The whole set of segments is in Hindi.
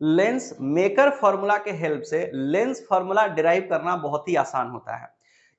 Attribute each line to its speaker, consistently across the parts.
Speaker 1: लेंस मेकर फॉर्मूला के हेल्प से लेंस फॉर्मूला डिराइव करना बहुत ही आसान होता है।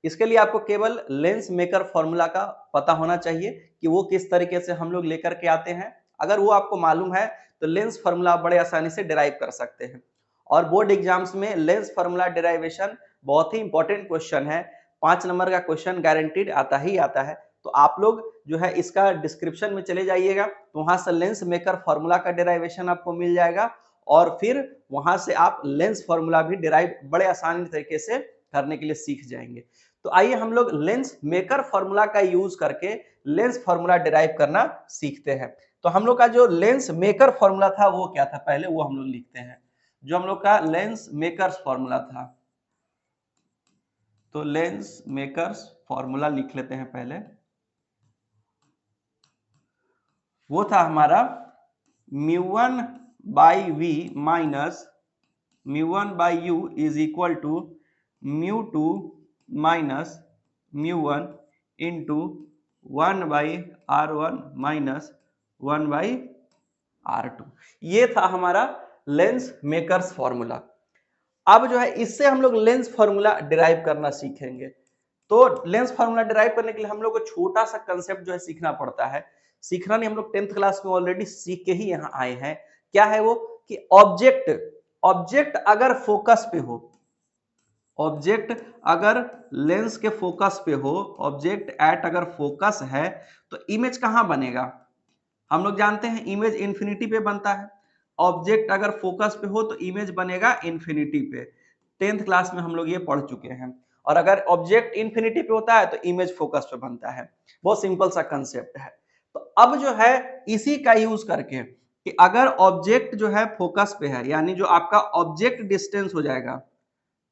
Speaker 1: इसके लिए आपको केवल लेंस मेकर फॉर्मूला का पता होना चाहिए कि वो किस तरीके से हम लोग लेकर के आते हैं। अगर वो आपको मालूम है तो लेंस फॉर्मूला बड़े आसानी से डिराइव कर सकते हैं। और बोर्ड एग्जाम्स में लेंस फॉर्मूला डिराइवेशन बहुत ही इंपॉर्टेंट क्वेश्चन है। 5 नंबर का क्वेश्चन गारंटीड आता ही आता है। तो आप लोग जो है इसका डिस्क्रिप्शन में चले जाइएगा, तो वहां से लेंस मेकर फॉर्मूला का डिराइवेशन आपको मिल जाएगा और फिर वहां से आप लेंस फॉर्मूला भी डिराइव बड़े आसानी तरीके से करने के लिए सीख जाएंगे। तो आइए हम लोग लेंस मेकर फॉर्मूला का यूज करके लेंस फॉर्मूला डिराइव करना सीखते हैं। तो हम लोग का जो लेंस मेकर फॉर्मूला था वो क्या था, पहले वो हम लोग लिखते हैं। जो हम लोग का लेंस मेकर्स फॉर्मूला था, तो लेंस मेकर्स फॉर्मूला लिख लेते हैं पहले। वो था हमारा μ1 by v minus μ1 by u is equal to μ2 minus μ1 into 1 by R1 minus 1 by R2। ये था हमारा लेंस मेकर्स फॉर्मूला। अब जो है इससे हम लोग लेंस फॉर्मूला डिराइव करना सीखेंगे। तो लेंस फॉर्मूला डिराइव करने के लिए हम लोग को छोटा सा कंसेप्ट जो है सीखना पड़ता है। सीखना नहीं, हम लोग 10th क्लास में ऑलरेडी सीख के ही यहाँ आए हैं। क्या है वो कि ऑब्जेक्ट ऑब्जेक्ट अगर फोकस पे हो, ऑब्जेक्ट अगर लेंस के फोकस पे हो, ऑब्जेक्ट एट अगर फोकस है तो इमेज कहां बनेगा? हम लोग जानते हैं इमेज इंफिनिटी पे बनता है। ऑब्जेक्ट अगर फोकस पे हो तो इमेज बनेगा इंफिनिटी पे। 10th क्लास में हम लोग ये पढ़ चुके हैं। और अगर ऑब्जेक्ट इंफिनिटी पे होता है तो इमेज फोकस पे बनता है। बहुत सिंपल सा कंसेप्ट है। तो अब जो है इसी का यूज करके कि अगर ऑब्जेक्ट जो है फोकस पे है, यानी जो आपका ऑब्जेक्ट डिस्टेंस हो जाएगा,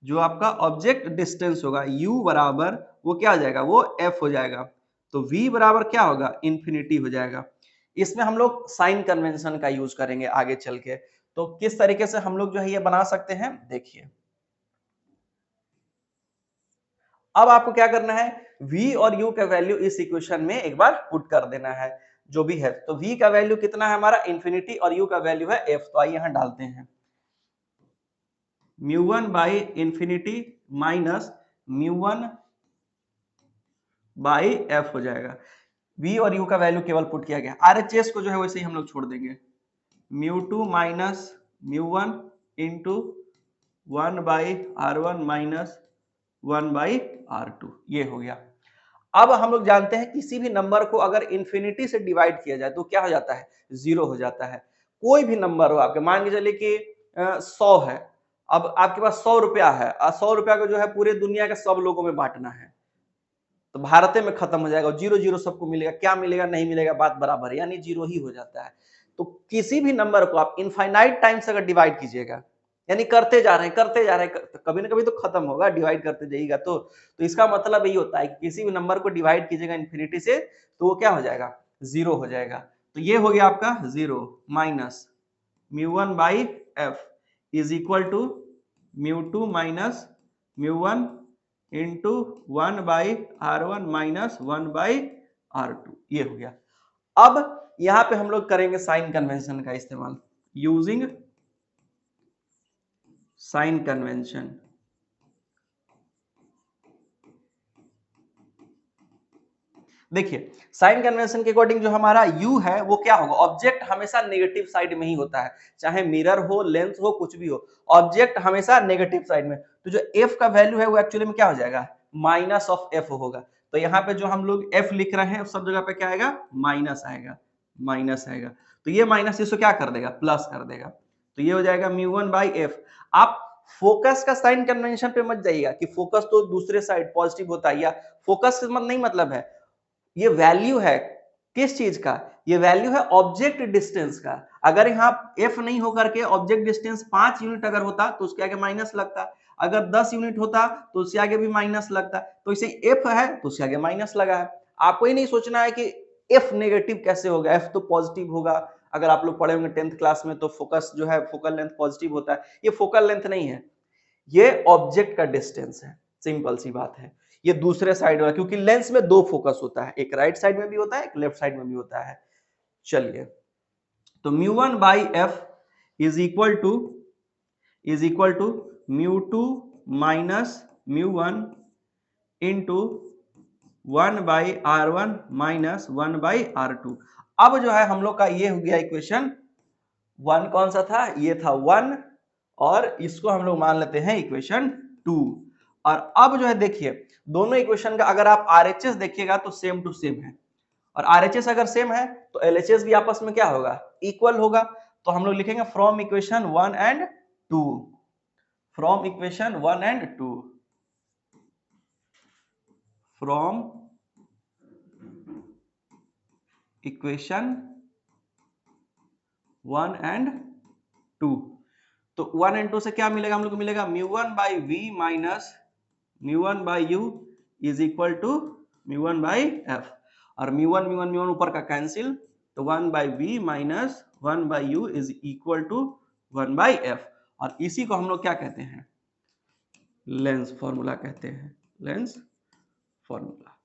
Speaker 1: जो आपका ऑब्जेक्ट डिस्टेंस होगा u बराबर वो क्या हो जाएगा, वो f हो जाएगा। तो v बराबर क्या होगा, इंफिनिटी हो जाएगा। इसमें हम लोग साइन कन्वेंशन का यूज करेंगे आगे चल के। तो किस तरीके से हम लोग जो है ये बना सकते हैं, देखिए। अब आपको क्या करना है, v और u का वैल्यू इस इक्वेशन में एक बार पुट कर देना है जो भी है। तो v का वैल्यू कितना है हमारा, इंफिनिटी, और u का वैल्यू है f। तो आइए यहां डालते हैं μ1 by infinity minus μ1 by f हो जाएगा। v और u का वैल्यू केवल पुट किया गया। RHS को जो है वैसे ही हम लोग छोड़ देंगे। μ2 minus μ1 into 1 by R1 minus 1 by R2, ये हो गया। अब हम लोग जानते हैं किसी भी नंबर को अगर इंफिनिटी से डिवाइड किया जाए तो क्या हो जाता है, जीरो हो जाता है। कोई भी नंबर हो आपके, मान के चलिए कि 100 है। अब आपके पास 100 रुपया है और 100 रुपया को जो है पूरे दुनिया के सब लोगों में बांटना है, तो भारत में खत्म हो जाएगा। जीरो जीरो सबको मिलेगा, क्या मिलेगा, नहीं मिलेगा, बात बराबर है, यानी जीरो ही हो जाता है। तो किसी भी नंबर को आप इनफाइनाइट टाइम्स अगर डिवाइड कीजिएगा, यानी करते जा रहे हैं करते जा रहे हैं, कभी ना कभी तो खत्म होगा, डिवाइड करते जाइएगा। तो इसका मतलब यही होता है कि किसी भी नंबर को डिवाइड कीजिएगा इन्फिनिटी से तो वो क्या हो जाएगा, जीरो हो जाएगा। तो ये हो गया आपका zero minus μ1 by f is equal to μ2 minus μ1 into 1 by R1 minus 1 by R2, ये हो गया। अब यहां पे हम लोग करेंगे साइन कन्वेंशन का इस्तेमाल, यूजिंग साइन कन्वेंशन। देखिए साइन कन्वेंशन के अकॉर्डिंग जो हमारा u है वो क्या होगा, ऑब्जेक्ट हमेशा नेगेटिव साइड में ही होता है, चाहे मिरर हो, लेंस हो, कुछ भी हो, ऑब्जेक्ट हमेशा नेगेटिव साइड में। तो जो f का वैल्यू है वो एक्चुअली में क्या हो जाएगा, माइनस ऑफ f होगा। तो यहाँ पे जो हम लोग f लिख रहे हैं सब जगह पे क्या आएगा, माइनस आएगा, माइनस आएगा। तो ये माइनस इसको क्या कर देगा, प्लस कर देगा। तो ये हो जाएगा μ1 बाई एफ। आप फोकस का साइन कन्वेंशन पे मत जाइएगा कि फोकस तो दूसरे साइड पॉजिटिव होता है, या फोकस से नहीं मतलब है, ये वैल्यू है किस चीज का, ये वैल्यू है ऑब्जेक्ट डिस्टेंस का। अगर यहाँ f नहीं होकर के ऑब्जेक्ट डिस्टेंस 5 यूनिट अगर होता तो उसके आगे माइनस लगता, अगर 10 यूनिट होता तो उसके आगे भी माइनस लगता। तो इसे f है तो उसके आगे माइनस लगा है। आपको ही नहीं सोचना है कि f नेगेटिव कैसे होगा, f तो पॉजिटिव होगा। अगर आप लोग पढ़े होंगे 10th क्लास में तो फोकस जो है फोकल लेंथ पॉजिटिव होता है, ये फोकल लेंथ नहीं है, ये ऑब्जेक्ट का डिस्टेंस है। सिंपल सी बात है, ये दूसरे साइड वाला, क्योंकि लेंस में दो फोकस होता है, एक राइट साइड में भी होता है, एक लेफ्ट साइड में भी होता है। चलिए, तो μ1 by f is equal to is equal to μ2 minus μ1 into 1/r1 minus 1/r2। अब जो है हम लोग का ये हो गया इक्वेशन 1, कौन सा था, ये था 1, और इसको हम लोग मान लेते हैं इक्वेशन 2। और अब जो है देखिए दोनों इक्वेशन का अगर आप RHS देखिएगा तो सेम टू सेम है, और RHS अगर सेम है तो LHS भी आपस में क्या होगा, इक्वल होगा। तो हम लोग लिखेंगे from equation 1 and 2, from equation 1 and 2, from equation 1 and 2। तो 1 एंड 2 से क्या मिलेगा, हम लोग को मिलेगा μ1/v minus μ1/u is equal to μ1/f, और μ1 ऊपर का कैंसिल, तो 1/v minus 1/u is equal to 1/f, और इसी को हम लोग क्या कहते हैं, लेंस फॉर्मूला कहते हैं, लेंस फॉर्मूला।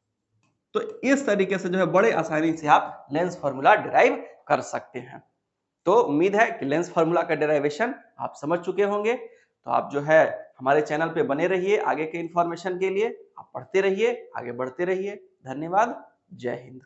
Speaker 1: तो इस तरीके से जो है बड़े आसानी से आप लेंस फॉर्मूला डिराइव कर सकते हैं। तो उम्मीद है कि लेंस फॉर्मूला का डेरिवेशन आप समझ चुके होंगे। तो आप जो है हमारे चैनल पे बने रहिए, आगे के इंफॉर्मेशन के लिए आप पढ़ते रहिए, आगे बढ़ते रहिए। धन्यवाद, जय हिंद।